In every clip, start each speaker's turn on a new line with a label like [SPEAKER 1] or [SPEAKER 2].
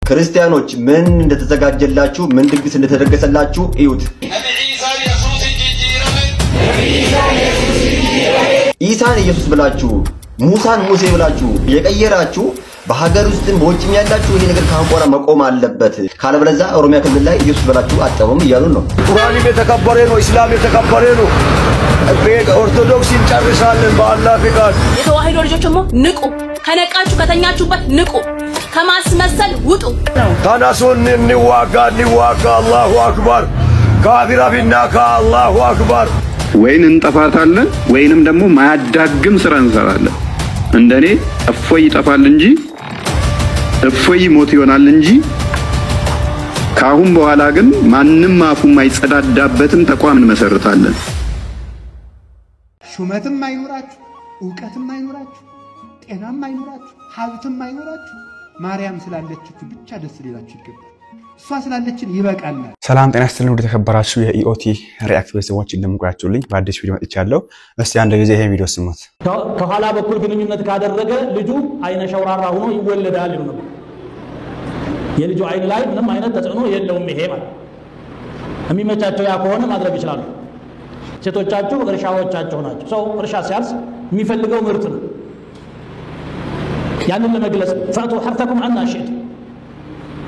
[SPEAKER 1] ክርስቲያኖች ምን እንደተዘጋጀላችሁ ምን ድግስ እንደተደገሰላችሁ እዩት። ኢሳን ኢየሱስ ብላችሁ ሙሳን ሙሴ ብላችሁ የቀየራችሁ በሀገር ውስጥም በውጭም ያላችሁ ይሄ ነገር ካንቆራ መቆም አለበት ካለበለዛ ኦሮሚያ ክልል ላይ ኢየሱስ ብላችሁ አጠሩም ይያሉ ነው።
[SPEAKER 2] ቁርአን የተከበረ ነው፣ እስላም የተከበረ ነው። ኦርቶዶክስ እንጨርሳለን በአላህ ፍቃድ።
[SPEAKER 3] የተዋህዶ ልጆችሞ ንቁ፣ ከነቃችሁ ከተኛችሁበት ንቁ፣ ከማስመሰል ውጡ።
[SPEAKER 2] ተነሱን እንዋጋ አላሁ አክበር። ካፊራ ቢናካ አላሁ አክበር።
[SPEAKER 4] ወይን እንጠፋታለን ወይንም ደግሞ ማያዳግም ስራ እንሰራለን። እንደኔ እፎይ ይጠፋል እንጂ እፎይ ሞት ይሆናል እንጂ ካሁን በኋላ ግን ማንንም አፉ ማይጸዳዳበትን ተቋም እንመሰርታለን።
[SPEAKER 5] ሹመትም አይኖራችሁ፣ ዕውቀትም አይኖራችሁ፣ ጤናም አይኖራችሁ፣ ሀብትም አይኖራችሁ ማርያም ስላለችችሁ ብቻ ደስ ሊላችሁ ይገባል። እሷ ስላለችን ይበቃናል።
[SPEAKER 6] ሰላም ጤና ይስጥልኝ ወደ ተከበራችሁ የኢኦቲ ሪአክት ቤተሰቦች እንደምቆያችሁልኝ በአዲስ ቪዲዮ መጥቻለሁ። እስቲ አንድ ጊዜ ይሄን ቪዲዮ ስሙት።
[SPEAKER 7] ከኋላ በኩል ግንኙነት ካደረገ ልጁ አይነ ሸውራራ ሆኖ ይወለዳል ይሉ ነበር። የልጁ አይን ላይ ምንም አይነት ተጽዕኖ የለውም። ይሄ ማለት የሚመቻቸው ያ ከሆነ ማድረግ ይችላሉ። ሴቶቻችሁ እርሻዎቻቸው ናቸው። ሰው እርሻ ሲያርስ የሚፈልገው ምርት ነው። ያንን ለመግለጽ ፈቱ ሐርተኩም عنا شئت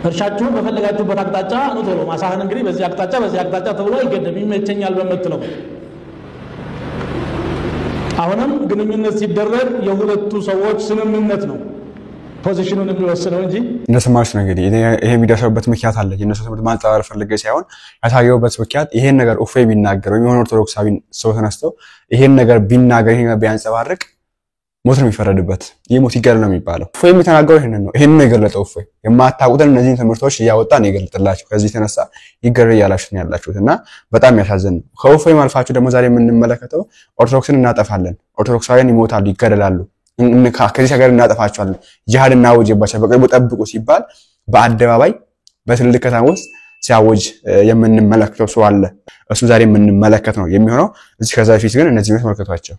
[SPEAKER 7] እርሻችሁን በፈለጋችሁበት አቅጣጫ ነው ቶሎ ማሳህን እንግዲህ በዚህ አቅጣጫ ተብሎ አይገደም። ይመቸኛል በመትለው አሁንም ግንኙነት ሲደረግ የሁለቱ ሰዎች ስምምነት ነው ፖዚሽኑን የሚወስነው እንጂ እንደሰማችሁ ነው። እንግዲህ ይሄ ቪዲዮ ሰውበት ምክንያት አለ። የነሱ ትምህርት ማንጻር ፈልጌ ሳይሆን ያሳየውበት ምክንያት ይሄን ነገር ኡፌ ቢናገር ወይ የሆነ ኦርቶዶክሳዊ ሰው ተነስተው ይሄን ነገር ቢናገር ይሄን ቢያንጸባርቅ ሞት ነው የሚፈረድበት። ይሞት ይገል ነው የሚባለው። ኡፌ የሚተናገረው ይሄን ነው። ይሄን ነው የገለጠው ኡፌ። የማታውቁትን እነዚህ ትምህርቶች ያወጣ ነው የገለጠላችሁ። ከዚህ ተነሳ ይገር ያላችሁ ነው ያላችሁትና በጣም ያሳዝን ነው። ከኡፌ ማልፋችሁ ደግሞ ዛሬ የምንመለከተው ኦርቶዶክስን እናጠፋለን፣ ኦርቶዶክሳውያን ይሞታሉ፣ ይገደላሉ፣ ከዚህ ሀገር እናጠፋቸዋለን፣ ጂሃድ እናውጅባቸው በቅርቡ ጠብቁ ሲባል በአደባባይ በትልቅ ከተማ ውስጥ ሲያውጅ የምንመለከተው ሰው አለ። እሱ ዛሬ የምንመለከት ነው የሚሆነው። እዚህ ከዛ በፊት ግን እነዚህ ነው ተመልከቷቸው።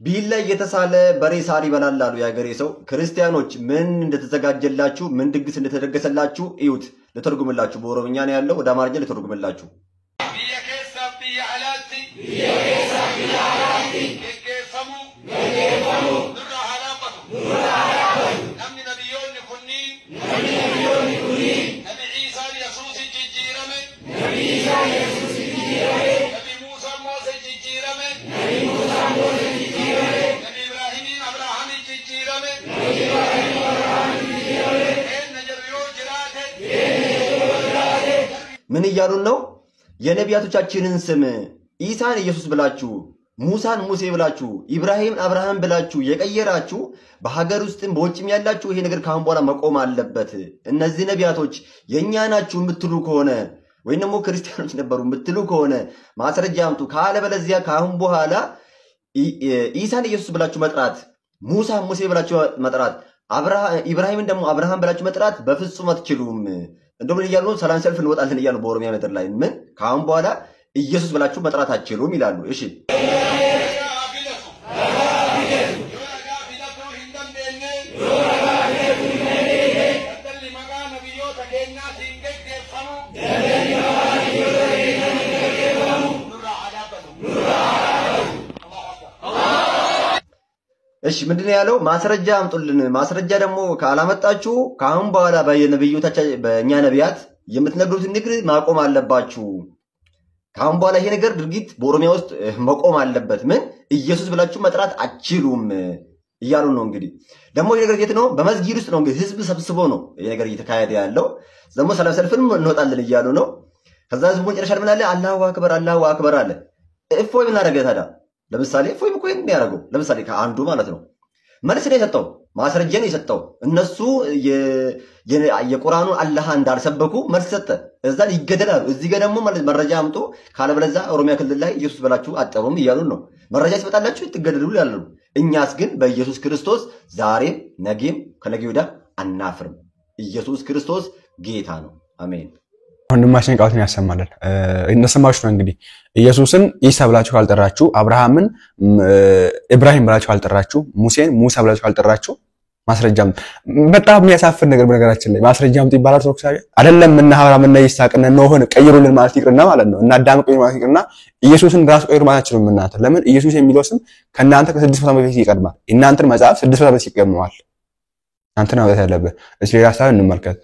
[SPEAKER 1] ቢል ላይ የተሳለ በሬ ሳር ይበላል አሉ ያገሬ ሰው። ክርስቲያኖች ምን እንደተዘጋጀላችሁ ምን ድግስ እንደተደገሰላችሁ እዩት። ለተርጉምላችሁ በኦሮምኛ ነው ያለው፣ ወደ አማርኛ ለተርጉምላችሁ። ምን ይያሉን ነው? የነቢያቶቻችንን ስም ኢሳን ኢየሱስ ብላችሁ ሙሳን ሙሴ ብላችሁ ኢብራሂም አብርሃም ብላችሁ የቀየራችሁ በሀገር ውስጥም በውጭም ያላችሁ ይሄ ነገር ካሁን በኋላ መቆም አለበት። እነዚህ ነቢያቶች የኛ ናችሁ የምትሉ ከሆነ ወይ ደግሞ ክርስቲያኖች ነበሩ የምትሉ ከሆነ ማስረጃ አምጡ። ካለበለዚያ ካሁን በኋላ ኢሳን ኢየሱስ ብላችሁ መጥራት፣ ሙሳ ሙሴ ብላችሁ መጥራት፣ ኢብራሂምን ደግሞ አብርሃም ብላችሁ መጥራት በፍጹም አትችሉም። እንደምን ይያሉ ሰላም ሰልፍ እንወጣለን ይያሉ በኦሮሚያ ምድር ላይ ምን ካሁን በኋላ ኢየሱስ ብላችሁ መጥራት አትችሉም ይላሉ። እሺ እሺ ምንድነው ያለው? ማስረጃ አምጡልን። ማስረጃ ደግሞ ካላመጣችሁ ካሁን በኋላ በነብዩታችን በእኛ ነቢያት የምትነግሩት ንግር ማቆም አለባችሁ። ካሁን በኋላ ይሄ ነገር ድርጊት በኦሮሚያ ውስጥ መቆም አለበት። ምን ኢየሱስ ብላችሁ መጥራት አትችሉም እያሉ ነው። እንግዲህ ደግሞ ይሄ ነገር የት ነው? በመስጊድ ውስጥ ነው። እንግዲህ ህዝብ ሰብስቦ ነው ይሄ ነገር እየተካሄደ ያለው። ደግሞ ሰላም ሰልፍንም እንወጣለን እያሉ ነው። ከዛ ህዝቡ መጨረሻ ምን አለ? አላሁ አክበር አለ። እፎይ ምን አደረገ ታዲያ? ለምሳሌ እፎይ እኮ የሚያደርገው ለምሳሌ ከአንዱ ማለት ነው መልስ ነው የሰጠው፣ ማስረጃ ነው የሰጠው። እነሱ የቁርአኑን አላህ እንዳልሰበኩ መልስ ሰጠ። እዛ ይገደላሉ። እዚህ ጋር ደግሞ መረጃ አምጡ ካለበለዛ ኦሮሚያ ክልል ላይ ኢየሱስ ብላችሁ አጠሩም እያሉ ነው። መረጃ ሲመጣላችሁ ትገደሉ ያሉ። እኛስ ግን በኢየሱስ ክርስቶስ ዛሬም ነገም ከነገ ወዲያ አናፍርም። ኢየሱስ ክርስቶስ ጌታ ነው። አሜን።
[SPEAKER 6] ወንድማችን ቃሉን ያሰማልን። እንደሰማችሁ ነው እንግዲህ ኢየሱስን ኢሳ ብላችሁ ካልጠራችሁ፣ አብርሃምን ኢብራሂም ብላችሁ ካልጠራችሁ፣ ሙሴን ሙሳ ብላችሁ ካልጠራችሁ ማስረጃም በጣም የሚያሳፍር ነገር በነገራችን ላይ ማስረጃም ይባላል ኦርቶዶክሳዊ አይደለም እና አብርሃም እና ይስሐቅ እና ኖህን ቀይሩልን ማለት ይቅርና ማለት ነው እና አዳም ቀይሩ ማለት ይቅርና ኢየሱስን ራስ ቀይሩ ማለት ነው እናንተ ለምን ኢየሱስ የሚለው ስም ከናንተ ከ600 ዓመት በፊት ይቀድማል እናንተን መጽሐፍ 600 ዓመት ይቀድማል አንተ ነው ያለበት እስኪ ራሳን እንመልከት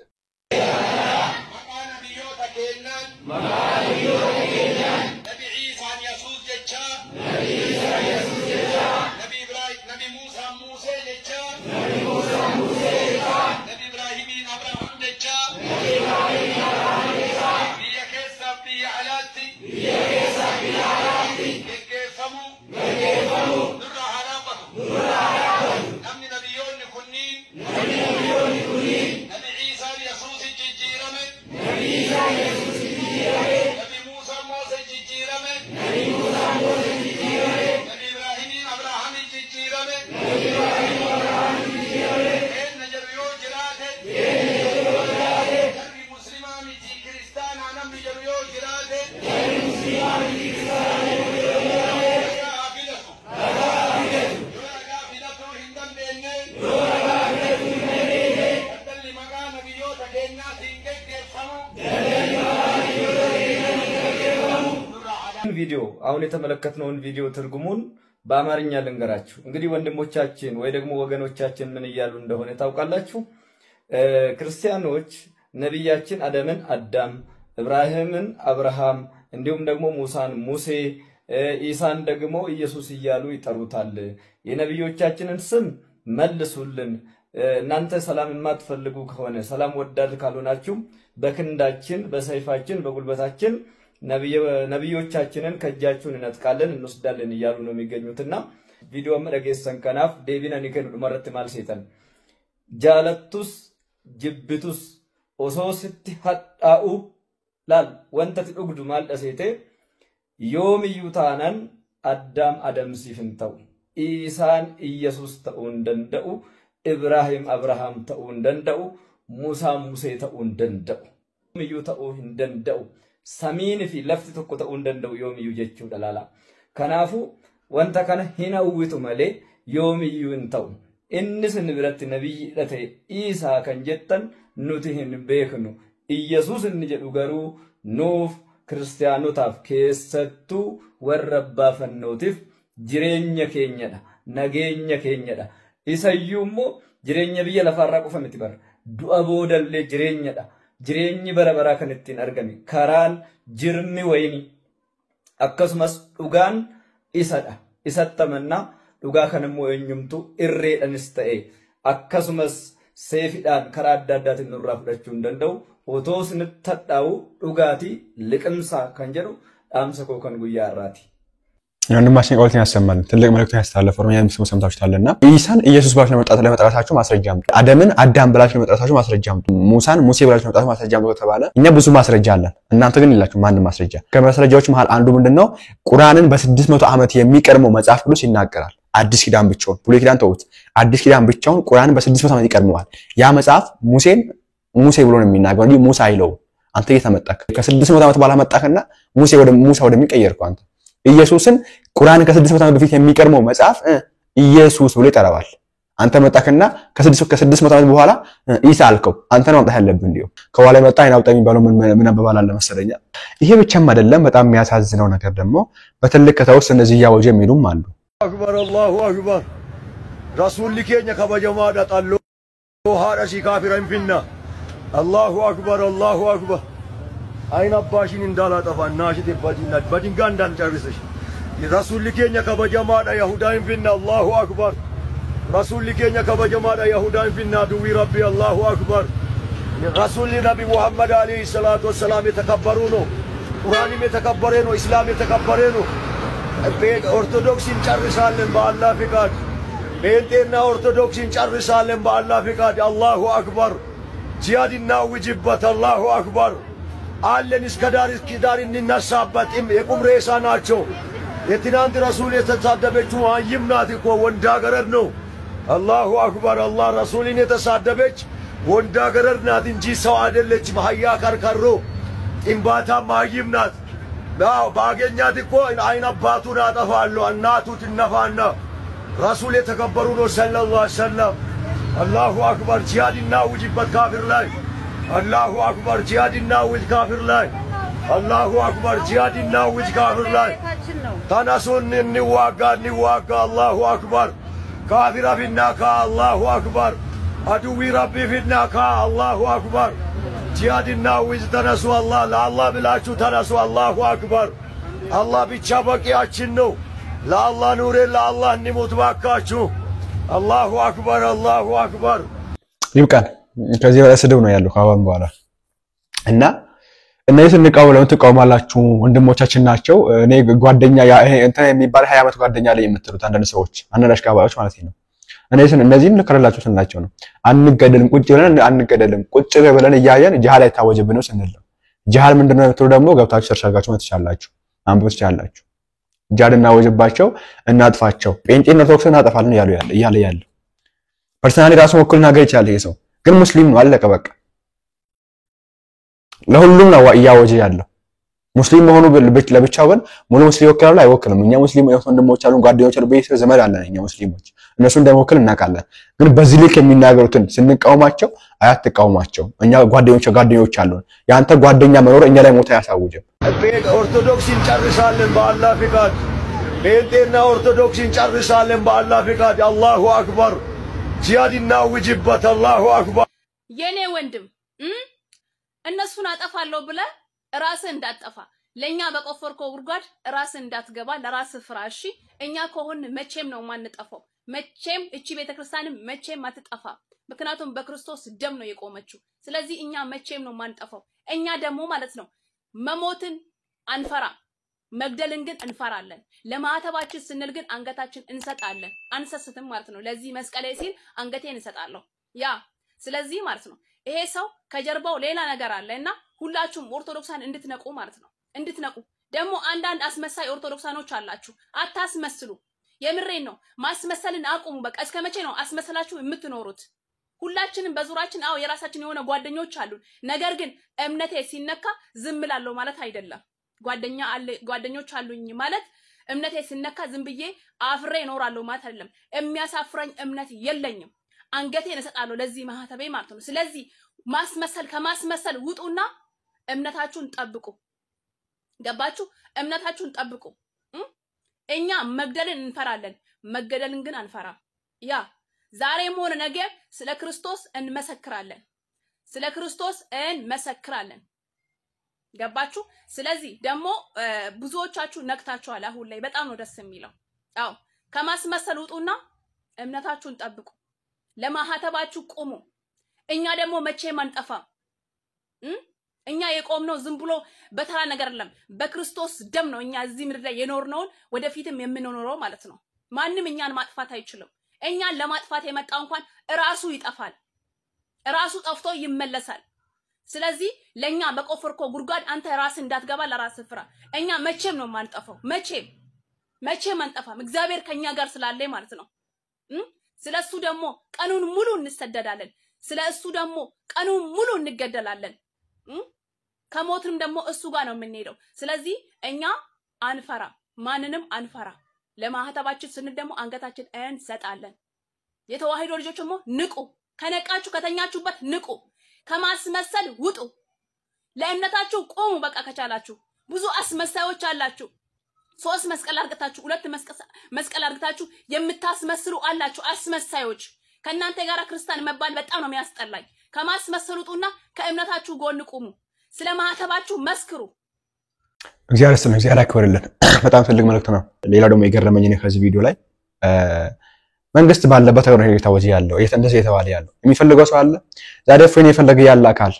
[SPEAKER 8] ቪዲዮ አሁን የተመለከትነውን ቪዲዮ ትርጉሙን በአማርኛ ልንገራችሁ እንግዲህ ወንድሞቻችን ወይ ደግሞ ወገኖቻችን ምን ይያሉ እንደሆነ ታውቃላችሁ ክርስቲያኖች ነብያችን አደምን አዳም ኢብራሂምን አብርሃም እንዲሁም ደግሞ ሙሳን ሙሴ ኢሳን ደግሞ ኢየሱስ ይያሉ ይጠሩታል የነብዮቻችንን ስም መልሱልን እናንተ ሰላም የማትፈልጉ ከሆነ ሰላም ወዳድ ካልሆናችሁ በክንዳችን በሰይፋችን በጉልበታችን ነብዮቻችንን ከጃችሁን እንጥቃለን እንወስዳለን ይያሉ ነው የሚገኙትና ቪዲዮ መረገሰን ከናፍ ዴቪና ንከን ዱመረት ማልሴተን ጃለቱስ ጅብቱስ ኦሶስቲ ሐጣኡ ላል ወንተ ትዱግዱ ማልደሴቴ ዮም ዩታናን አዳም አደምሲፍንተው ኢሳን ኢየሱስ ተኡን ደንደኡ ኢብራሂም አብርሃም ተኡን ደንደኡ ሙሳ ሙሴ ተኡን ደንደኡ ዩ ተኡ ደንደኡ ሰሚን ፊ ለፍት ተቆ ተኡን ደንደኡ ዮም ዩ ጀቹ ደላላ ከናፉ ወንተ ከነ ሂናውቱ መሌ ዮም ዩ እንተው እንስ ንብረት ነብይ ለተ ኢሳ ከንጀተን ኑቲህን ቤክኑ ኢየሱስ እንጀዱ ገሩ ኑፍ ክርስቲያኖታፍ ከሰቱ ወረባ ፈኖቲፍ ጅሬኛ ኬኛዳ ነገኛ ኬኛዳ ኢሳዩሞ ጅሬኛ ብየ ለፋራ ቆፈምት በር ዱአ ቦደለ ጅሬኛዳ ጅሬኝ በረበራ ከነቲን አርገሚ ካራን ጅርሚ ወይኒ አከስመስ ዱጋን ኢሳዳ ኢሰተመና ዱጋ ከነሞ እኙምቱ ኢሬደንስተኤ አከስመስ ሴፊዳን ከራዳዳት ንራፍዳችሁ እንደንደው ኦቶስ ንተጣው ዱጋቲ ልቅምሳ ከንጀሩ አምሰኮ ከን ጉያ አራቲ
[SPEAKER 6] ወንድማችን ቃልትን ያሰማል ትልቅ መልእክት ያስተላልፈው ነው ያምስሙ ሰምታችኋልና ኢሳን ኢየሱስ ባሽ ለመጣታችሁ ማስረጃ አምጡ አደምን አዳም ብላችሁ ለመጣታችሁ ማስረጃ አምጡ ሙሳን ሙሴ ብላችሁ ለመጣታችሁ ማስረጃ አምጡ ተባለ እኛ ብዙ ማስረጃ አለን እናንተ ግን ይላችሁ ማን ማስረጃ ከማስረጃዎች መሃል አንዱ ምንድነው ቁርአንን በ600 ዓመት የሚቀርመው መጽሐፍ ቅዱስ ይናገራል አዲስ ኪዳን ብቻውን ብሉይ ኪዳን ተውት አዲስ ኪዳን ብቻውን ቁርአንን በ600 ዓመት ይቀርመዋል ያ መጽሐፍ ሙሴ ብሎ ነው የሚናገረው እንዴ ሙሳ አይለው አንተ የተመጣክ ከ600 ዓመት በኋላ መጣከና ሙሳ ወደሚቀየርከው አንተ ኢየሱስን ቁርአን ከ600 ዓመት በፊት የሚቀርመው መጽሐፍ ኢየሱስ ብሎ ይጠራዋል አንተ መጣከና ከ600 ዓመት በኋላ ኢሳ አልከው አንተ ነው ማምጣት ያለብህ እንዲሁ ከኋላ መጣ አይናውጣ የሚባለው ምን አባባል አለ መሰለኛ ይሄ ብቻም አይደለም በጣም የሚያሳዝነው ነገር ደግሞ በትልቅ ከተውስ እነዚህ ያወጀ የሚሉም አሉ
[SPEAKER 2] أكبر الله أكبر رسول لكينيا كبجما دطالو هارشي كافرين فينا الله أكبر الله أكبر أين أباشين اندالا طفا ناشد بدين غاندان ترسش رسول لكينيا كبجما دا يهودين فينا الله أكبر رسول لكينيا كبجما دا يهودين فينا دوي ربي الله أكبر رسول نبي محمد عليه الصلاة والسلام يتكبرونه قرآن يتكبرينه إسلام يتكبرينه ኦርቶዶክስን ጨርሳለን በአላህ ፍቃድ ቤንቴና ኦርቶዶክስን ጨርሳለን በአላህ ፍቃድ አላሁ አክበር ጂሃድና ውጅበት አላሁ አክበር አለን እስከ ዳር እንነሳበት የቁም ሬሳ ናቸው የትናንት ረሱል የተሳደበችው አይም ናት እኮ ወንዳ ገረድ ነው አላሁ አክበር አላህ ረሱልን የተሳደበች ወንዳ ገረድ ናት እንጂ ሰው አይደለችም ሀያ ከርከሮ ጥንባታ ማይም ናት ባገኛት እኮ አይን አባቱን አጠፋለሁ እናቱ ትነፋና ረሱል የተከበሩ ነው ሰለላሁ ዐለይሂ ወሰለም አላሁ አክበር ጂሃድና ውጅበት ካፊር ላይ አላሁ አክበር ጂሃድና ውጅ ካፊር ላይ አላሁ አክበር ጂሃድና ውጅ ካፊር ላይ ተነሱን እንዋጋ አላሁ አክበር ካፊር ፊናካ አላሁ አክበር አዱዊ ረቢ ፊናካ አላሁ አክበር ጂሃድና ውጅ ተነሱ አላህ ለአላህ ብላችሁ ተነሱ አላሁ አክበር አላህ ብቻ በቂያችን ነው ለአላህ ኑሬ ለአላህ እንሙት ባካችሁ አላሁ አክበር አላሁ አክበር
[SPEAKER 6] ይብቃን ከዚህ በላይ ስድብ ነው ያለው ካሁን በኋላ እና እነዚህ ትቃወማላችሁ ወንድሞቻችን ናቸው እኔ ጓደኛ እንትን የሚባል 20 ዓመት ጓደኛ ላይ የምትሉት አንዳንድ ሰዎች አንዳንድ አሽቃባጮች ማለት ነው እነዚህን ልከረላችሁ ስንላቸው ነው አንገደልም ቁጭ ብለን እያየን ጂሃድ አይታወጅብን ነው ስንል ጂሃድ ምንድነው የምትሉ ደግሞ ገብታችሁ ሰርቻጋችሁ መጥቻላችሁ አንብብስ ያላችሁ ጂሃድና ወጅባቸው እናጥፋቸው ጴንጤና ኦርቶዶክስን እናጠፋለን ያለ ፐርሰናሊ ራሱ ወክልና ገር ይችላል ይሄ ሰው ግን ሙስሊም ነው አለቀ በቃ ለሁሉም ነው ያወጀ ያለው ሙስሊም መሆኑ ለብቻው ግን ሙሉ ሙስሊም ወክላሉ አይወክልም እኛ ሙስሊም ወንድሞች አሉን ጓደኞች አሉ በይሰ ዘመድ አለን እኛ ሙስሊሞች እነሱ እንደወክል እናቃለን ግን በዚህ ልክ የሚናገሩትን ስንቃወማቸው አያትቃወማቸው እኛ ጓደኞች አሉን ያንተ ጓደኛ መኖር እኛ ላይ ሞታ ያሳውጀም
[SPEAKER 2] ኦርቶዶክስን ጨርሳለን በአላህ ፍቃድ ጴንጤና ኦርቶዶክስን ጨርሳለን በአላህ ፍቃድ አላሁ አክበር ጂሃድና ውጅበት አላሁ አክበር
[SPEAKER 3] የኔ ወንድም እነሱን አጠፋለሁ ብለ ራስህ እንዳጠፋ ለኛ በቆፈርከው ጉድጓድ ራስህ እንዳትገባ ለራስህ ፍራሺ እኛ ከሆነ መቼም ነው ማንጠፋው መቼም እቺ ቤተክርስቲያንም መቼም አትጠፋ ምክንያቱም በክርስቶስ ደም ነው የቆመችው ስለዚህ እኛ መቼም ነው ማንጠፋው እኛ ደግሞ ማለት ነው መሞትን አንፈራ መግደልን ግን እንፈራለን ለማህተባችን ስንል ግን አንገታችን እንሰጣለን አንሰስትም ማለት ነው ለዚህ መስቀሌ ሲል አንገቴን እንሰጣለሁ ያ ስለዚህ ማለት ነው ይሄ ሰው ከጀርባው ሌላ ነገር አለና ሁላችሁም ኦርቶዶክሳን እንድትነቁ ማለት ነው እንድትነቁ ደግሞ አንዳንድ አስመሳይ ኦርቶዶክሳኖች አላችሁ አታስመስሉ የምሬን ነው ማስመሰልን አቁሙ በቃ እስከመቼ ነው አስመሰላችሁ የምትኖሩት ሁላችንም በዙራችን አው የራሳችን የሆነ ጓደኞች አሉን ነገር ግን እምነቴ ሲነካ ዝም ብላለሁ ማለት አይደለም ጓደኞች አሉኝ ማለት እምነቴ ሲነካ ዝም ብዬ አፍሬ እኖራለሁ ማለት አይደለም የሚያሳፍረኝ እምነት የለኝም አንገቴን እሰጣለሁ ለዚህ ማህተቤ ማለት ነው ስለዚህ ከማስመሰል ውጡና እምነታችሁን ጠብቁ ገባችሁ እምነታችሁን ጠብቁ እኛ መግደልን እንፈራለን መገደልን ግን አንፈራ ያ ዛሬም ሆነ ነገ ስለ ክርስቶስ እንመሰክራለን ገባችሁ ስለዚህ ደግሞ ብዙዎቻችሁ ነክታችኋል አሁን ላይ በጣም ነው ደስ የሚለው አው ከማስመሰል ውጡና እምነታችሁን ጠብቁ ለማህተባችሁ ቆሙ እኛ ደግሞ መቼም አንጠፋም እኛ የቆምነው ዝም ብሎ በተራ ነገር አይደለም በክርስቶስ ደም ነው እኛ እዚህ ምድር ላይ የኖርነው ወደፊትም የምንኖረው ማለት ነው ማንንም እኛን ማጥፋት አይችልም እኛን ለማጥፋት የመጣው እንኳን ራሱ ይጠፋል ራሱ ጠፍቶ ይመለሳል ስለዚህ ለኛ በቆፈርኮ ጉድጓድ አንተ ራስ እንዳትገባ ለራስ ፍራ እኛ መቼም ነው ማንጠፋው መቼም አንጠፋም እግዚአብሔር ከኛ ጋር ስላለ ማለት ነው ስለሱ ደግሞ ቀኑን ሙሉ እንሰደዳለን ስለሱ ደግሞ ቀኑን ሙሉ እንገደላለን ከሞትም ደግሞ እሱ ጋር ነው የምንሄደው ስለዚህ እኛ አንፈራ ማንንም አንፈራ ለማህተባችን ስንል ደግሞ አንገታችን እንሰጣለን የተዋህዶ ልጆች ደግሞ ንቁ ከነቃችሁ ከተኛችሁበት ንቁ ከማስመሰል ውጡ ለእምነታችሁ ቆሙ በቃ ከቻላችሁ ብዙ አስመሳዮች አላችሁ 3 መስቀል አርግታችሁ 2 መስቀል አርግታችሁ የምታስመስሉ አላችሁ አስመሳዮች ከናንተ ጋር ክርስቲያን መባል በጣም ነው የሚያስጠላኝ ከማስመሰሉጡና ከእምነታችሁ ጎን ቆሙ ስለማህተባችሁ መስክሩ
[SPEAKER 6] እግዚአብሔር ያክብርልን በጣም ትልቅ መልእክት ነው ሌላው ደግሞ የገረመኝ ነው ከዚህ ቪዲዮ ላይ መንግስት ባለበት ነው የታወጀ ያለው እንደዚህ የተባለ ያለው የሚፈልገው ሰው አለ ዛሬ ፍሬን የፈለገ ያለ አካል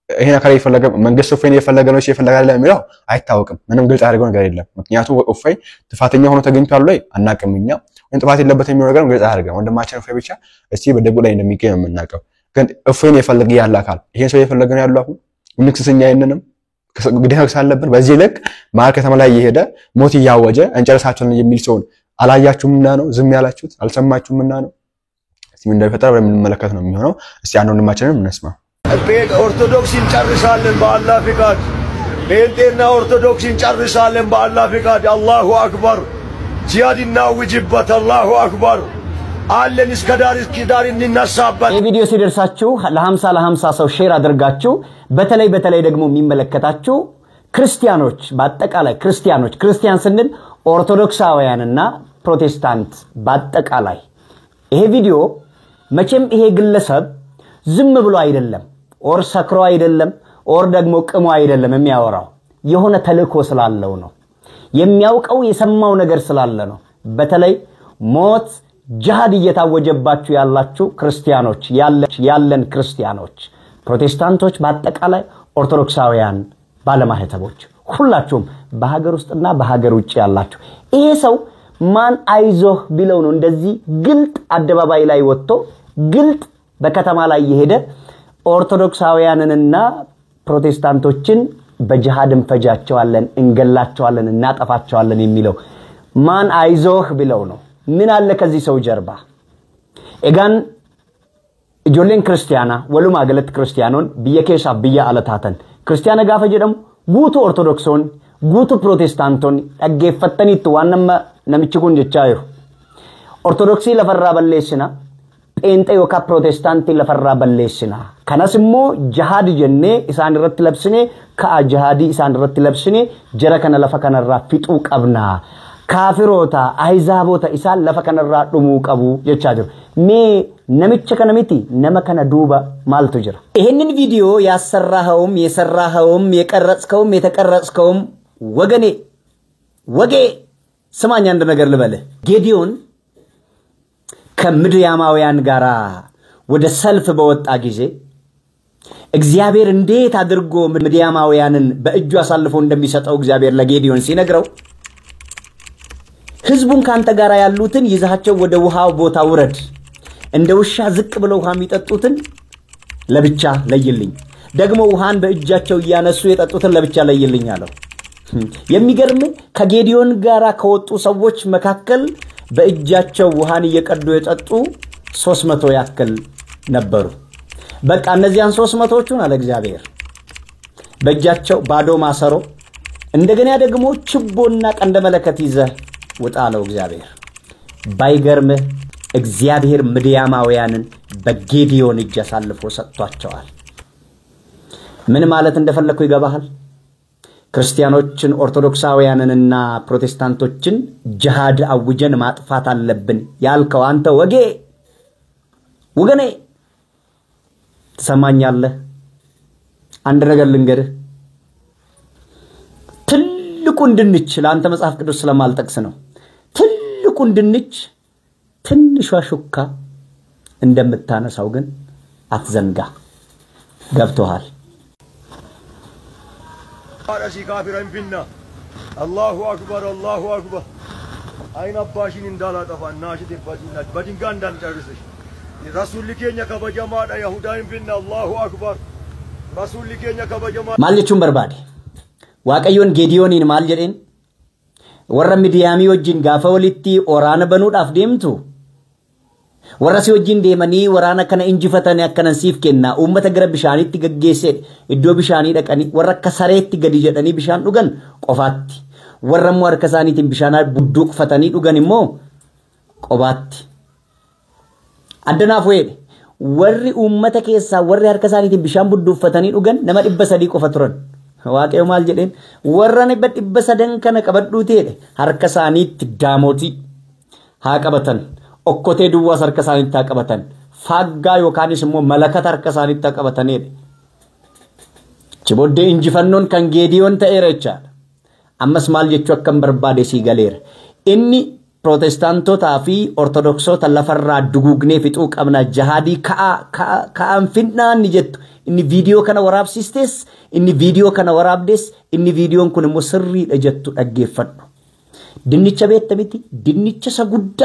[SPEAKER 6] ይሄን አካል የፈለገ መንግስት ፍሬን የፈለገ ነው የፈለገ አይደለም የሚለው አይታወቅም ምንም ግልጽ አድርገው ነገር የለም ምክንያቱም ፍሬ ጥፋተኛ ሆኖ ተገኝቷል ወይ አናቀምኛ ወይ ጥፋት የለበትም የሚለው ነገር ግልጽ አድርገው ወንድማችን ፍሬ ብቻ እስቲ በደጉ ላይ እንደሚገኝ የምናቀው ግን ፍሬን የፈለገ ያለ አካል ይሄን ሰው የፈለገ ነው ያለው አሁን ንክስኛ አይነንም ግዴታ ሳለብን በዚህ ልክ ማር ከተማ ላይ እየሄደ ሞት ያወጀ እንጨርሳቸውን የሚል ሰው አላያችሁምና ነው ዝም ያላችሁት አልሰማችሁምና ነው እስቲ ምን እንደፈጠረ በመመለከት ነው የሚሆነው እስቲ አንድ ወንድማችንን እንስማ
[SPEAKER 2] ኦርቶዶክስን ጨርሳለን በአላህ ፍቃድ ጴንጤና ኦርቶዶክስን ጨርሳለን በአላህ ፍቃድ አላሁ አክበር ጂሃድና ውጅበት አላሁ አክበር አለን እስከ ዳር እንነሳበት።
[SPEAKER 9] የቪዲዮ ሲደርሳችሁ ለ50 ሰው ሼር አድርጋችሁ በተለይ ደግሞ የሚመለከታችሁ ክርስቲያኖች በአጠቃላይ ክርስቲያን ስንል ኦርቶዶክሳውያንና ፕሮቴስታንት በአጠቃላይ ይሄ ቪዲዮ መቼም ይሄ ግለሰብ ዝም ብሎ አይደለም ኦር ሰክሮ አይደለም ኦር ደግሞ ቅሞ አይደለም የሚያወራው የሆነ ተልእኮ ስላለው ነው የሚያውቀው የሰማው ነገር ስላለ ነው በተለይ ሞት ጂሃድ እየታወጀባችሁ ያላችሁ ክርስቲያኖች ያለን ክርስቲያኖች ፕሮቴስታንቶች በአጠቃላይ ኦርቶዶክሳውያን ባለማህተቦች ሁላችሁም በሀገር ውስጥና በሀገር ውጭ ያላችሁ ይሄ ሰው ማን አይዞህ ቢለው ነው እንደዚህ ግልጥ አደባባይ ላይ ወጥቶ ግልጥ በከተማ ላይ የሄደ ኦርቶዶክሳውያንንና ፕሮቴስታንቶችን በጂሃድም ፈጃቸዋለን እንገላቸዋለን እናጠፋቸዋለን የሚለው ማን አይዞህ ቢለው ነው ምን አለ ከዚህ ሰው ጀርባ ኤጋን ጆሌን ክርስቲያና ወሉማ ገለት ክርስቲያኖን በየኬሳ በያ አለታተን ክርስቲያና ጋፈጀደም ጉቱ ኦርቶዶክሶን ጉቱ ፕሮቴስታንቶን አገፈተኒት ዋነማ ነምችጉን ጀቻዩ ኦርቶዶክሲ ለፈራ በለስና ጴንጤ ወካ ፕሮቴስታንት ለፈራ በለስና ከነስሞ ጂሃድ ጀኔ ኢሳን ረት ለብስኔ ከአጂሃዲ ኢሳን ረት ለብስኔ ጀረከነ ለፈከነራ ፊጡ ቀብና ካፊሮታ አይዛቦታ ኢሳን ለፈከነራ ዱሙ ቀቡ የቻጀው ሜ ነምቸ ከነሚቲ ነመከነ ዱባ ማልቱ ጅራ ይሄንን ቪዲዮ ያሰራኸውም የሰራኸውም የቀረጽከውም የተቀረጽከውም ወጌ ስማኛ አንድ ነገር ልበለ ጌዲዮን ከምድያማውያን ጋራ ወደ ሰልፍ በወጣ ጊዜ እግዚአብሔር እንዴት አድርጎ ምድያማውያንን በእጁ አሳልፎ እንደሚሰጠው እግዚአብሔር ለጌዲዮን ሲነግረው ህዝቡን ካንተ ጋራ ያሉትን ይዛቸው ወደ ውሃው ቦታ ውረድ እንደ ውሻ ዝቅ ብለው ውሃ የሚጠጡትን ለብቻ ለይልኝ ደግሞ ውሃን በእጃቸው ያነሱ የጠጡትን ለብቻ ለይልኝ አለው የሚገርም ከጌዲዮን ጋራ ከወጡ ሰዎች መካከል በእጃቸው ውሃን እየቀዱ የጠጡ 300 ያክል ነበሩ በቃ እነዚያን 300ዎቹን አለ እግዚአብሔር በእጃቸው ባዶ ማሰሮ እንደገና ደግሞ ችቦና ቀንደ መለከት ይዘህ ወጣለው እግዚአብሔር ባይገርም እግዚአብሔር ምድያማውያንን በጌዲዮን እጅ አሳልፎ ሰጥቷቸዋል ምን ማለት እንደፈለኩ ይገባሃል ክርስቲያኖችን ኦርቶዶክሳውያንንና ፕሮቴስታንቶችን ጂሃድ አውጀን ማጥፋት አለብን ያልከው አንተ ወገኔ ተሰማኛለህ አንድ ነገር ልንገርህ ትልቁን ድንች ለአንተ መጽሐፍ ቅዱስ ስለማልጠቅስ ነው ትልቁን ድንች ትንሿ ሹካ እንደምታነሳው ግን አትዘንጋ ገብቶሃል
[SPEAKER 2] አረሲ ካፊራን ፊና አላሁ አክበር አይን አባሽን እንዳላጠፋና ሽተፋጂና በድንጋ እንዳንጨርስሽ ረሱል ሊከኛ ከበጀማዳ ይሁዳን ፊና አላሁ አክበር ረሱል ሊከኛ ከበጀማ
[SPEAKER 9] ማልቹን በርባዴ ዋቀዮን ጌዲዮኒን ማልጀዴን ወረ ሚዲያሚ ወጅን ጋፈ ወሊቲ ኦራነ በኑዳፍ ደምቱ ወራሲ ወጅን ደመኒ ወራነ ከነ እንጅፈተን ያከነን ሲፍኬና ኡመተ ገረ ቢሻኒቲ ገገሴ እዶ ቢሻኒ ደቀኒ ወረ ከሰሬቲ ገዲ ጀደኒ ቢሻን ዱገን ቆፋቲ ወረም ወር ከሳኒቲን ቢሻና ቡዱቅ ፈተኒ ዱገንሞ ቆባቲ አደናፍ ወይድ ወሪ ኡመተ ከሳ ወሪ አርከሳኒቲን ቢሻን ቡዱቅ ፈተኒ ዱገን ነማ ዲበሰዲ ቆፈትረን ዋቀዮ ማልጀዴን ወረኔ በዲበሰደን ከነ ቀበዱቴ አርከሳኒት ዳሞቲ ሃቀበተን ኦኮቴ ዱዋ ሰርከሳኒት ታቀበተን ፋጋ ዮካኒስ ሞ መለከት አርከሳኒት ታቀበተን ችቦዴ እንጂፈኖን ከን ጌዲዮን ተኤረቻ አመስ ማልጀቹ አከም በርባዴ ሲገሌር እኒ ፕሮቴስታንቶታ ፊ ኦርቶዶክሶታ ለፈራ ድጉግኔ ፊጡ ቀብና ጂሃዲ ከአንፊናን ይጀቱ እኒ ቪዲዮ ከነ ወራብ ሲስቴስ እኒ ቪዲዮ ከነ ወራብዴስ እኒ ቪዲዮን ኩን ሙስሪ ደጀቱ ደገፈን ድንቸ ቤት ተሚቲ ድንቸ ሰጉዳ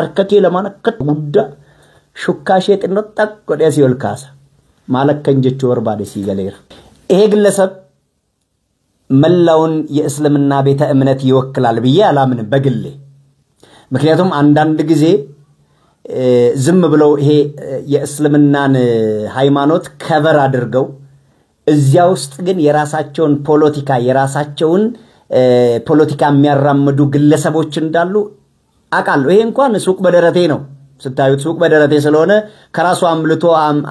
[SPEAKER 9] አርከቴ ለማነከት ጉዳ ሹካሽ የጥነጣቅ ወዲያስ ይልካሳ ማለከን ጀቹ ወርባዴ ሲገሌር ይሄ ግለሰብ መላውን የእስልምና ቤተ እምነት ይወክላል ብዬ አላምንም በግሌ ምክንያቱም አንዳንድ ጊዜ ዝም ብለው ይሄ የእስልምናን ሃይማኖት ከቨር አድርገው እዚያ ውስጥ ግን የራሳቸውን ፖለቲካ የሚያራምዱ ግለሰቦች እንዳሉ አቃለሁ። ይሄ እንኳን ሱቅ በደረቴ ነው ስታዩት፣ ሱቅ በደረቴ ስለሆነ ከራሱ አምልቶ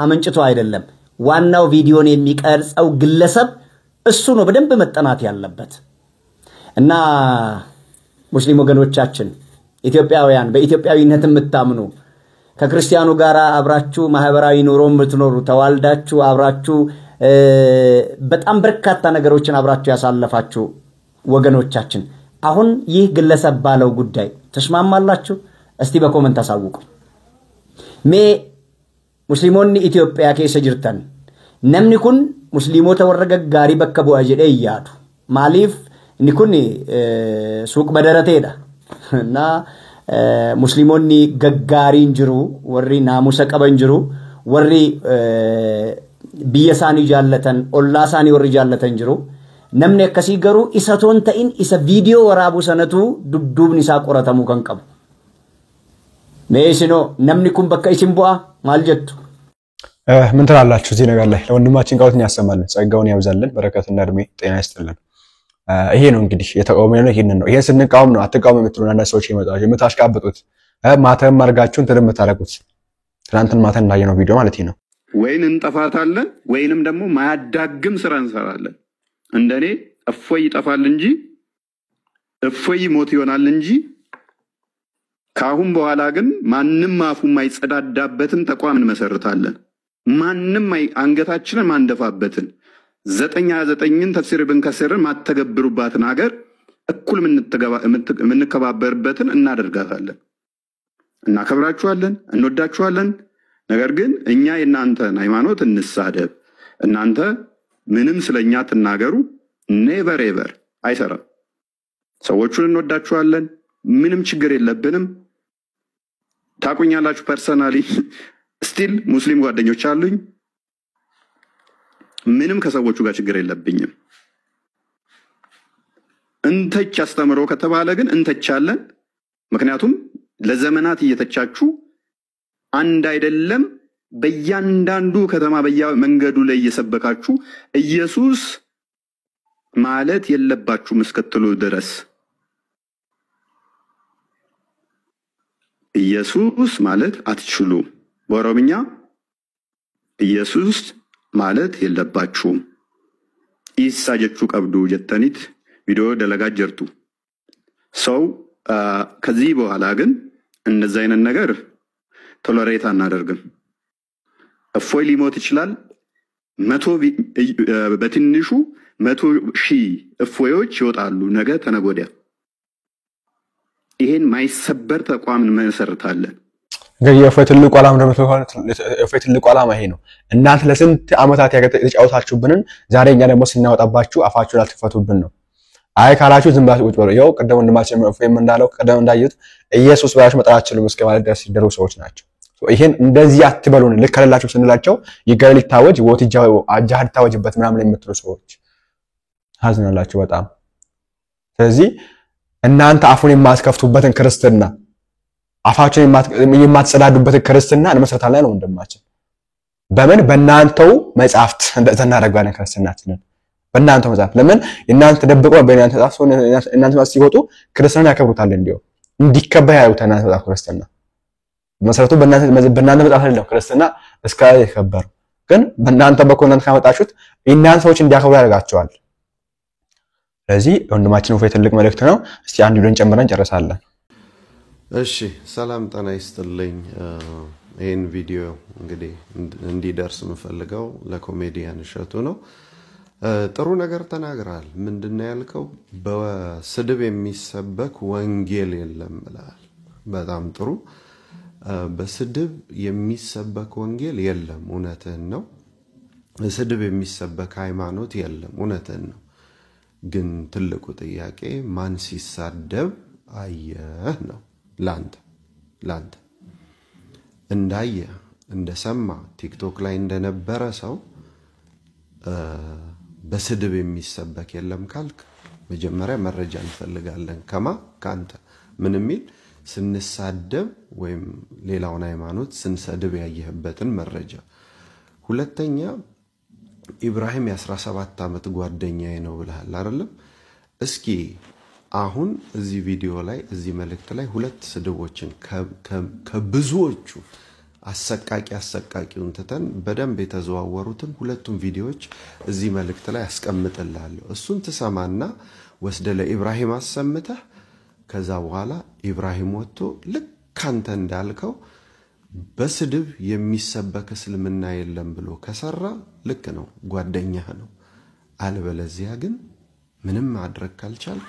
[SPEAKER 9] አመንጭቶ አይደለም። ዋናው ቪዲዮን የሚቀርጸው ግለሰብ እሱ ነው በደንብ መጠናት ያለበት። እና ሙስሊም ወገኖቻችን ኢትዮጵያውያን፣ በኢትዮጵያዊነት የምታምኑ ከክርስቲያኑ ጋር አብራችሁ ማህበራዊ ኑሮ የምትኖሩ ተዋልዳችሁ አብራችሁ በጣም በርካታ ነገሮችን አብራችሁ ያሳለፋችሁ ወገኖቻችን አሁን ይህ ግለሰብ ባለው ጉዳይ ተስማማላችሁ? እስቲ በኮሜንት አሳውቁ። ሜ ሙስሊሞን ኢትዮጵያ ከሰ ጅርተን namni kun musliimota warra gaggaarii bakka bu'a jedhee yaadu. Maaliif inni kun suuq badarateedha. Na musliimonni gaggaariin jiru, warri naamusa qaban jiru, warri biyya isaanii jaallatan, ollaa isaanii warri jaallatan jiru. Namni akkasii garuu isa toon ta'in isa viidiyoo waraabuu sanatu dudduubni isaa qoratamuu kan qabu. Mee isinoo namni kun bakka isin bu'a maal jettu?
[SPEAKER 6] ምን ትላላችሁ እዚህ ነገር ላይ? ለወንድማችን ቃሉን ያሰማልን፣ ጸጋውን ያብዛልን፣ በረከትና እድሜ ጤና ይስጥልን። ይሄ ነው እንግዲህ የተቃውሞ ነው። ይሄንን ነው። ይሄን ስንቃወም ነው አትቃወም የምትሉና አንዳንድ ሰዎች ይመጣሉ የምታሽቃብጡት ማተም አድርጋችሁን የምታለቁት። ትናንትን ማታ እንዳየነው ቪዲዮ ማለት ነው።
[SPEAKER 4] ወይን እንጠፋታለን ወይንም ደግሞ ማያዳግም ስራ እንሰራለን። እንደኔ እፎይ ይጠፋል እንጂ እፎይ ሞት ይሆናል እንጂ ካሁን በኋላ ግን ማንንም አፉ የማይጸዳዳበትን ተቋም እንመሰርታለን። ማንንም አንገታችንን ማንደፋበትን 99ን ተፍሲር ብንከስርን ማተገብሩባትን ሀገር እኩል የምንከባበርበትን እናደርጋታለን። እናከብራችኋለን፣ እንወዳችኋለን። ነገር ግን እኛ የእናንተን ሃይማኖት እንሳደብ፣ እናንተ ምንም ስለኛ ትናገሩ ኔቨር ኤቨር አይሰራም። ሰዎቹን እንወዳችኋለን፣ ምንም ችግር የለብንም። ታቁኛላችሁ ፐርሰናሊ ስቲል ሙስሊም ጓደኞች አሉኝ። ምንም ከሰዎቹ ጋር ችግር የለብኝም። እንተች አስተምሮ ከተባለ ግን እንተቻለን። ምክንያቱም ለዘመናት እየተቻችሁ አንድ አይደለም በእያንዳንዱ ከተማ በየመንገዱ ላይ እየሰበካችሁ ኢየሱስ ማለት የለባችሁም እስከትሉ ድረስ ኢየሱስ ማለት አትችሉ። በኦሮምኛ ኢየሱስ ማለት የለባችሁም። ኢሳ ጀቹ ቀብዱ ጀተኒት ቪዲዮ ደለጋ ጀርቱ ሰው ከዚህ በኋላ ግን እንደዛ አይነት ነገር ቶለሬት አናደርግም። እፎይ ሊሞት ይችላል። በትንሹ 100,000 እፎዮች ይወጣሉ ነገ ተነጎዲያ። ይሄን ማይሰበር ተቋም እንመሰርታለን።
[SPEAKER 6] እንግዲህ የእፎይ ትልቁ ዓላማ ይሄ ነው። እናንተ ለስንት ዓመታት የተጫወታችሁብንን ዛሬ እኛ ደግሞ ስናወጣባችሁ አፋችሁን አትፈቱብን ነው። አይ ካላችሁ ዝም ብላችሁ ቁጭ በሉ። ያው ቀደም ወንድማችን እፎይም እንዳለው ቀደም እንዳዩት ኢየሱስ ብላችሁ መጥራት አትችሉም እስከ ማለት ድረስ ሲደሩ ሰዎች ናቸው። ይሄን እንደዚህ አትበሉን ልከለላችሁ ስንላቸው ይገለል ይታወጅ ወት አጃሃድ ታወጅበት ምናምን የምትሉ ሰዎች ሀዝናላችሁ በጣም። ስለዚህ እናንተ አፉን የማትከፍቱበትን ክርስትና አፋችሁን የማትጸዳዱበትን ክርስትና እንመሰርታለን ነው ወንድማችን። በምን በእናንተው መጽሐፍት እንደተናረጋለን ክርስትናችንን በእናንተው መጽሐፍ። ለምን እናንተ ደብቀው በእናንተ መጽሐፍ እናንተ መጽሐፍ ሲወጡ ክርስትናን ያከብሩታል እንዲከበር ያዩታል። እናንተ መጽሐፍ ክርስትና መሰረቱ በእናንተ መጽሐፍ አይደለም ክርስትና እስከ ይከበር፣ ግን በእናንተ በኩል እናንተ ካመጣችሁት እናንተ ሰዎች እንዲያከብሩ ያደርጋቸዋል። ስለዚህ ወንድማችን እፎይ ትልቅ መልእክት ነው። እስቲ አንድ ቪዲዮን ጨምረን ጨርሳለን።
[SPEAKER 10] እሺ ሰላም ጤና ይስጥልኝ። ይሄን ቪዲዮ እንግዲህ እንዲደርስ የምፈልገው ለኮሜዲያን እሸቱ ነው። ጥሩ ነገር ተናግራል። ምንድነው ያልከው? በስድብ የሚሰበክ ወንጌል የለም ብለሃል። በጣም ጥሩ። በስድብ የሚሰበክ ወንጌል የለም፣ እውነትህን ነው። በስድብ የሚሰበክ ሃይማኖት የለም፣ እውነትህን ነው። ግን ትልቁ ጥያቄ ማን ሲሳደብ አየህ ነው። ላንተ እንዳየ እንደሰማ ቲክቶክ ላይ እንደነበረ ሰው በስድብ የሚሰበክ የለም ካልክ መጀመሪያ መረጃ እንፈልጋለን። ካንተ ምን የሚል ስንሳደብ ወይም ሌላውን ሃይማኖት ስንሰድብ ያየህበትን መረጃ። ሁለተኛ ኢብራሂም የ17 ዓመት ጓደኛዬ ነው ብለሃል አይደለም? እስኪ አሁን እዚህ ቪዲዮ ላይ እዚህ መልእክት ላይ ሁለት ስድቦችን ከብዙዎቹ አሰቃቂውን ተተን በደንብ የተዘዋወሩትን ሁለቱም ቪዲዮዎች እዚህ መልእክት ላይ አስቀምጥልሃለሁ። እሱን ትሰማና ወስደ ለኢብራሂም አሰምተህ ከዛ በኋላ ኢብራሂም ወጥቶ ልክ አንተ እንዳልከው በስድብ የሚሰበክ እስልምና የለም ብሎ ከሰራ ልክ ነው፣ ጓደኛህ ነው። አልበለዚያ ግን ምንም ማድረግ ካልቻልክ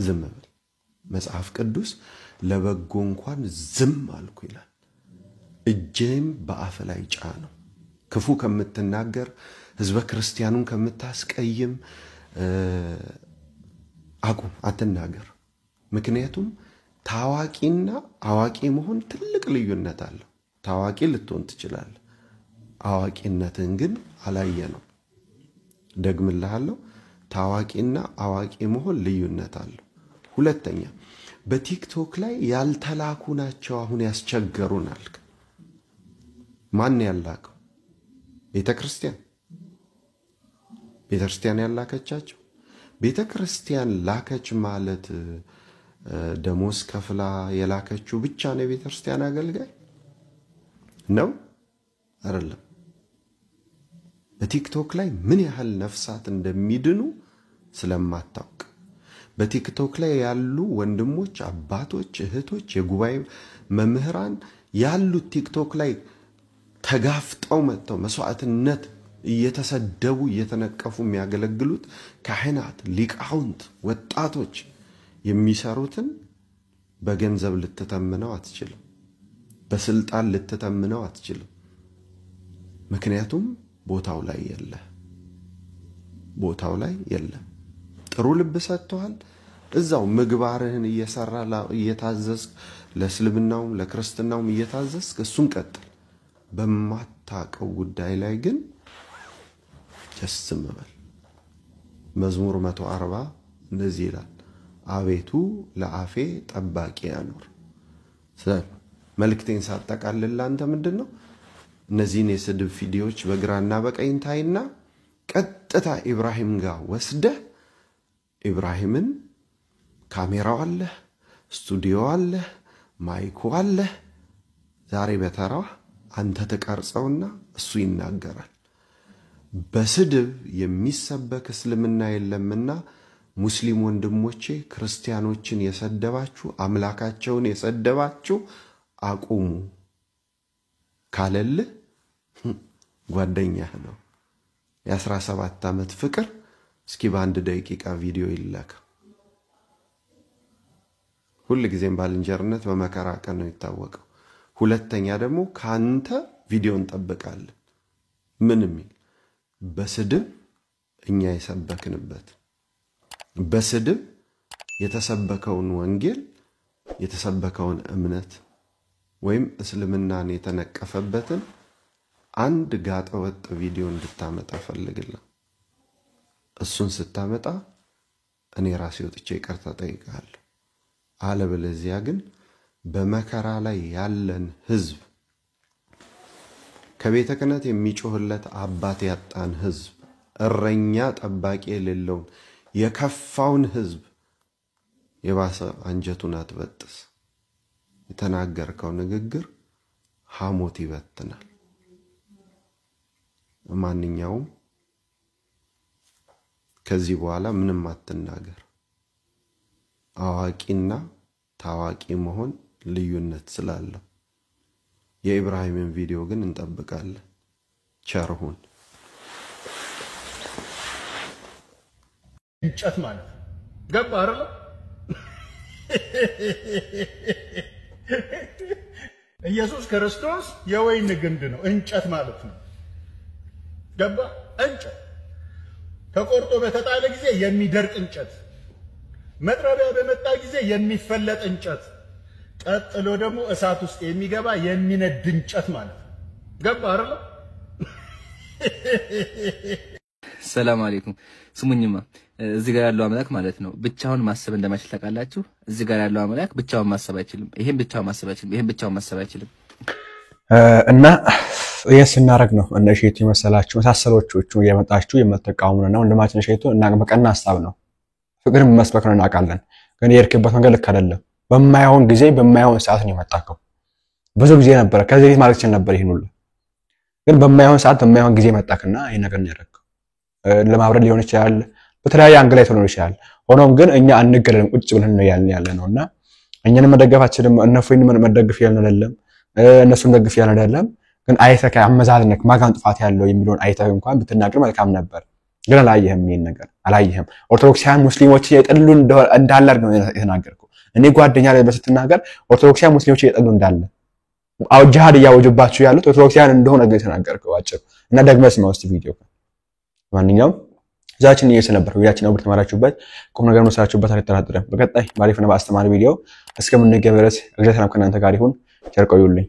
[SPEAKER 10] ዝም በል። መጽሐፍ ቅዱስ ለበጎ እንኳን ዝም አልኩ ይላል። እጄም በአፍ ላይ ጫነው። ክፉ ከምትናገር ህዝበ ክርስቲያኑን ከምታስቀይም አቁም፣ አትናገር። ምክንያቱም ታዋቂና አዋቂ መሆን ትልቅ ልዩነት አለው። ታዋቂ ልትሆን ትችላለህ፣ አዋቂነትን ግን አላየነው። ደግምልሃለሁ፣ ታዋቂና አዋቂ መሆን ልዩነት አለው። ሁለተኛ በቲክቶክ ላይ ያልተላኩ ናቸው አሁን ያስቸገሩናል። ማን ያላከው? ቤተክርስቲያን ያላከቻቸው። ቤተክርስቲያን ላከች ማለት ደሞዝ ከፍላ የላከችው ብቻ ነው የቤተክርስቲያን አገልጋይ ነው አይደለም። በቲክቶክ ላይ ምን ያህል ነፍሳት እንደሚድኑ ስለማታውቅ በቲክቶክ ላይ ያሉ ወንድሞች፣ አባቶች፣ እህቶች፣ የጉባኤ መምህራን ያሉት ቲክቶክ ላይ ተጋፍጠው መጥተው መስዋዕትነት እየተሰደቡ እየተነቀፉ የሚያገለግሉት ካህናት፣ ሊቃውንት፣ ወጣቶች የሚሰሩትን በገንዘብ ልትተምነው አትችልም። በስልጣን ልትተምነው አትችልም። ምክንያቱም ቦታው ላይ የለ። ጥሩ ልብ ሰጥቷል። እዛው ምግባርህን እየሰራ እየታዘዝክ ለእስልምናውም ለክርስትናውም እየታዘዝክ እሱን ቀጥል። በማታቀው ጉዳይ ላይ ግን ጀስም በል። መዝሙር 140 እንደዚህ ይላል፣ አቤቱ ለአፌ ጠባቂ ያኖር። መልእክቴን ሳጠቃልል አንተ ምንድነው እነዚህን የስድብ ቪዲዮዎች በግራና በቀኝ ታይና ቀጥታ ኢብራሂም ጋር ወስደህ ኢብራሂምን ካሜራው አለ፣ ስቱዲዮ አለ፣ ማይኩ አለ። ዛሬ በተራ አንተ ተቀርጸውና እሱ ይናገራል። በስድብ የሚሰበክ እስልምና የለምና ሙስሊም ወንድሞቼ ክርስቲያኖችን የሰደባችሁ አምላካቸውን የሰደባችሁ አቁሙ ካለልህ ጓደኛህ ነው። የ17 ዓመት ፍቅር እስኪ በአንድ ደቂቃ ቪዲዮ ይላክ። ሁሉ ጊዜም ባልንጀርነት በመከራ ቀን ነው ይታወቀው። ሁለተኛ ደግሞ ካንተ ቪዲዮ እንጠብቃለን። ምንም በስድብ እኛ የሰበክንበት በስድብ የተሰበከውን ወንጌል የተሰበከውን እምነት ወይም እስልምናን የተነቀፈበትን አንድ ጋጠወጥ ቪዲዮ እንድታመጣ ፈልግልኝ። እሱን ስታመጣ እኔ ራሴ ወጥቼ ይቅርታ ጠይቃለሁ። አለበለዚያ ግን በመከራ ላይ ያለን ህዝብ ከቤተ ክህነት የሚጮህለት አባት ያጣን ህዝብ እረኛ ጠባቂ የሌለውን የከፋውን ህዝብ የባሰ አንጀቱን አትበጥስ። የተናገርከው ንግግር ሐሞት ይበትናል። ማንኛውም ከዚህ በኋላ ምንም አትናገር። አዋቂና ታዋቂ መሆን ልዩነት ስላለው የኢብራሂምን ቪዲዮ ግን እንጠብቃለን። ቸርሁን
[SPEAKER 5] እንጨት ማለት ገባ አይደል? ኢየሱስ ክርስቶስ የወይን ግንድ ነው፣ እንጨት ማለት ነው። ገባ? እንጨት ተቆርጦ በተጣለ ጊዜ የሚደርቅ እንጨት፣ መጥረቢያ በመጣ ጊዜ የሚፈለጥ እንጨት፣ ቀጥሎ ደግሞ እሳት ውስጥ የሚገባ የሚነድ እንጨት ማለት ነው። ገባ አይደል?
[SPEAKER 11] ሰላም አለይኩም። ስሙኝማ እዚህ ጋር ያለው አምላክ ማለት ነው ብቻውን ማሰብ እንደማይችል ታውቃላችሁ። እዚህ ጋር ያለው አምላክ ብቻውን ማሰብ አይችልም። ይሄን ብቻውን ማሰብ አይችልም። ይሄን ብቻውን ማሰብ አይችልም።
[SPEAKER 6] እና የስናረግ ነው እነ ሼቱ የመሰላችሁ መሳሰሎቹ የመጣችሁ የምትቃወሙና ወንድማችን ሼቱ እና በቀና ሐሳብ ነው ፍቅርን መስበክ ነው እናውቃለን ግን የርክበት መንገድ ልክ አይደለም በማይሆን ጊዜ በማይሆን ሰዓት ነው የመጣከው ብዙ ጊዜ ነበር ከዚህ ማለት ይችላል ነበር ይሄን ሁሉ ግን በማይሆን ሰዓት በማይሆን ጊዜ መጣከና ይሄ ነገር ነው ያደረገው ለማብረድ ሊሆን ይችላል በተለያየ አንግል ላይ ሊሆን ይችላል ሆኖም ግን እኛ አንገለልም ቁጭ ብለን ነው ያለነውና እኛንም መደገፋችንም እነሱን መደገፍ ያለን አይደለም እነሱን ደግፍ ያለን አይደለም ግን አይተካ አመዛዝነክ ማጋን ጥፋት ያለው የሚሉን አይተህ እንኳን ብትናገር መልካም ነበር ግን አላየህም ይሄን ነገር አላየህም ኦርቶዶክሳውያን ሙስሊሞች የጠሉ እንዳለ ነው የተናገርከው እኔ ጓደኛ ላይ በስትናገር ኦርቶዶክሳውያን ሙስሊሞች የጠሉ እንዳለ አው ጂሃድ ያወጁባችሁ ያሉት ኦርቶዶክሳውያን እንደሆነ ግን የተናገርከው አጭር እና ደግመስ ማውስት ቪዲዮ ማንኛውም ዛችን እየሰነበር ቪዲዮአችን አውርት ተማራችሁበት ቁም ነገር መስራችሁበት አልተራጠረም በቀጣይ ባሪፍና በአስተማሪ ቪዲዮ እስከምንገናኝ ድረስ እግዚአብሔር ከእናንተ ጋር ይሁን ቸር ቆዩልኝ